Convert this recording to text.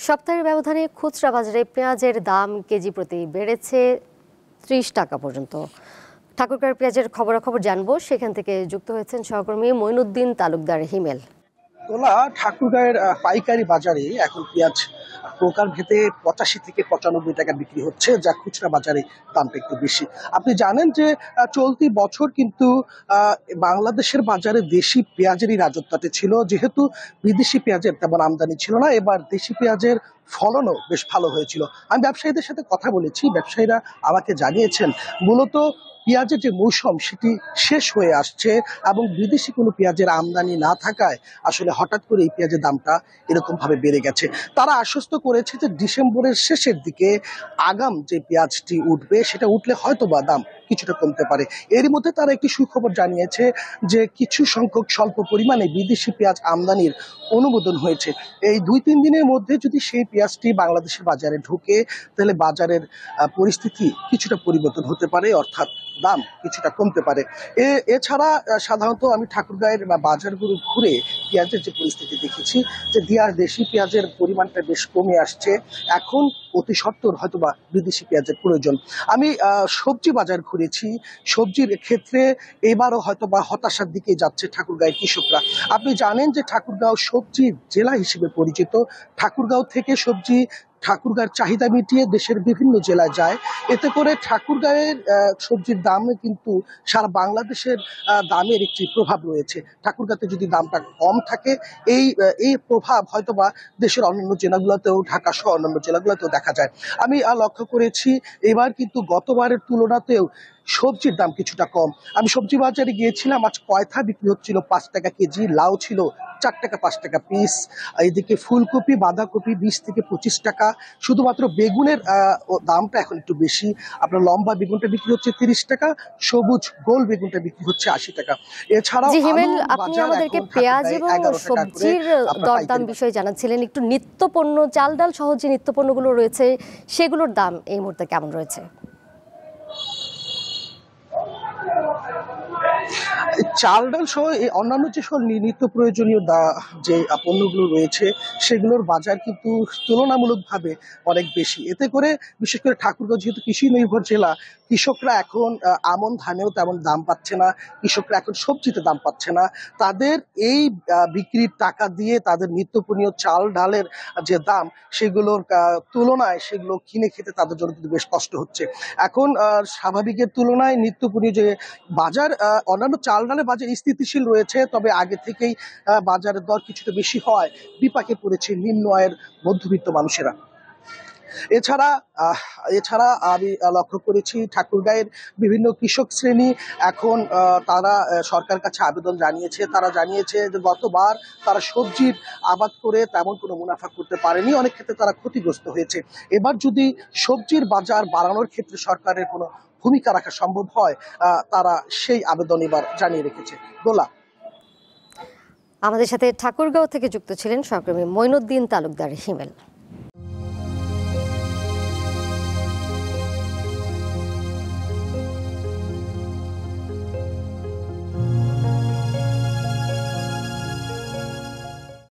সপ্তাহের ব্যবধানে খুচরা বাজারে পেঁয়াজের দাম কেজি প্রতি বেড়েছে ৩০ টাকা পর্যন্ত। ঠাকুরগাঁওয়ের পেঁয়াজের খবরাখবর জানবো, সেখান থেকে যুক্ত হয়েছেন সহকর্মী মঈনুদ্দিন তালুকদার হিমেল। তোলা ঠাকুরগাঁয়ের পাইকারি বাজারে এখন পেঁয়াজ প্রকার ভেদে ৮৫ থেকে ৯৫ টাকা বিক্রি হচ্ছে, যা খুচরা বাজারে দামটা একটু বেশি। আপনি জানেন যে চলতি বছর কিন্তু বাংলাদেশের বাজারে দেশি পেঁয়াজেরই রাজত্বতে ছিল, যেহেতু বিদেশি পেঁয়াজের তেমন আমদানি ছিল না। এবার দেশি পেঁয়াজের ফলনও বেশ ভালো হয়েছিল। আমি ব্যবসায়ীদের সাথে কথা বলেছি, ব্যবসায়ীরা আমাকে জানিয়েছেন মূলত পেঁয়াজের যে মৌসুম সেটি শেষ হয়ে আসছে এবং বিদেশি কোনো পেঁয়াজের আমদানি না থাকায় আসলে হঠাৎ করে এই পেঁয়াজের দামটা এরকম ভাবে বেড়ে গেছে। তারা আশ্বস্ত করেছে যে ডিসেম্বরের শেষের দিকে আগাম যে পেঁয়াজটি উঠবে, সেটা উঠলে হয়তো বা দাম কিছুটা কমতে পারে। এরই মধ্যে তারা একটি সুখবর জানিয়েছে যে কিছু সংখ্যক স্বল্প পরিমাণে বিদেশি পেঁয়াজ আমদানির অনুমোদন হয়েছে। এই ২-৩ দিনের মধ্যে যদি সেই পেঁয়াজটি বাংলাদেশের বাজারে ঢুকে, তাহলে বাজারের পরিস্থিতি কিছুটা পরিবর্তন হতে পারে, অর্থাৎ দাম কিছুটা কমতে পারে। এছাড়া সাধারণত আমি ঠাকুরগাঁয়ের বাজারগুলো ঘুরে পেঁয়াজের যে পরিস্থিতি দেখেছি, যে দেশি পেঁয়াজের পরিমাণটা বেশ কমে আসছে। এখন অতি সত্বর হয়তোবা বিদেশি পেঁয়াজের প্রয়োজন। আমি সবজি বাজার ঘুরেছি, সবজির ক্ষেত্রে এবারও হয়তোবা হতাশার দিকে যাচ্ছে ঠাকুরগাঁয়ের কৃষকরা। আপনি জানেন যে ঠাকুরগাঁও সবজির জেলা হিসেবে পরিচিত। ঠাকুরগাঁও থেকে সবজি ঠাকুরগাঁয়ের চাহিদা মিটিয়ে দেশের বিভিন্ন জেলায় যায়। এতে করে ঠাকুরগাঁয়ের সবজির দামে কিন্তু সারা বাংলাদেশের দামের একটি প্রভাব রয়েছে। ঠাকুরগাঁতে যদি দামটা কম থাকে, এই প্রভাব হয়তোবা দেশের অন্যান্য জেলাগুলোতেও, ঢাকা সহ অন্যান্য জেলাগুলোতেও দেখা যায়। আমি লক্ষ্য করেছি এবার কিন্তু গতবারের তুলনাতেও সবজির দাম কিছুটা কম। আমি সবজি বাজারে গিয়েছিলাম, আজ কয়থা বিক্রি হচ্ছিল ৫ টাকা কেজি, লাউ ছিল ৪ টাকা ৫ টাকা পিস। এদিকে ফুলকপি, বাঁধাকপি ২০ থেকে ২৫ টাকা। শুধুমাত্র বেগুনের দামটা এখন একটু বেশি। আপনার লম্বা বেগুনটা বিক্রি হচ্ছে ৩০ টাকা, সবুজ গোল বেগুনটা বিক্রি হচ্ছে ৮০ টাকা। এছাড়াও হিমেল, আপনি আমাদেরকে পেঁয়াজ এবং সবজির দরদাম বিষয়ে জানাচ্ছিলেন। একটু নিত্যপণ্য, চাল ডাল সহ যে নিত্যপণ্যগুলো রয়েছে সেগুলোর দাম এই মুহূর্তে কেমন রয়েছে? চাল ডাল সহ অন্যান্য যে সকল নিত্য প্রয়োজনীয় যে পণ্যগুলো রয়েছে, সেগুলোর বাজার কিন্তু তুলনামূলকভাবে অনেক বেশি। এতে করে বিশেষ করে ঠাকুরগাঁও যেহেতু কৃষি নির্ভর জেলা, কৃষকরা এখন আমন ধানেও তেমন দাম পাচ্ছে না, কৃষকরা এখন সবজিতে দাম পাচ্ছে না। তাদের এই বিক্রির টাকা দিয়ে তাদের নিত্যপণীয় চাল ডালের যে দাম, সেগুলোর তুলনায় সেগুলো কিনে খেতে তাদের জন্য কিন্তু বেশ কষ্ট হচ্ছে। এখন স্বাভাবিকের তুলনায় নিত্যপণীয় যে বাজার, অন্যান্য চাল ডালের বাজার স্থিতিশীল রয়েছে, তবে আগে থেকেই বাজারের দর কিছুটা বেশি হওয়ায় বিপাকে পড়েছে নিম্ন আয়ের মধ্যবিত্ত মানুষেরা। এছাড়া আমি লক্ষ্য করেছি ঠাকুরগাঁয়ের বিভিন্ন কৃষক শ্রেণী এখন তারা সরকারের কাছে আবেদন জানিয়েছে। তারা জানিয়েছে যে গতবার তারা সবজির আবাদ করে তেমন কোনো মুনাফা করতে পারেনি, অনেক ক্ষেত্রে তারা ক্ষতিগ্রস্ত হয়েছে। এবার যদি সবজির বাজার বাড়ানোর ক্ষেত্রে সরকারের কোনো ভূমিকা রাখা সম্ভব হয়, তারা সেই আবেদন এবার জানিয়ে রেখেছে। দোলা, আমাদের সাথে ঠাকুরগাঁও থেকে যুক্ত ছিলেন সহকর্মী মঈনুদ্দিন তালুকদার হিমেল।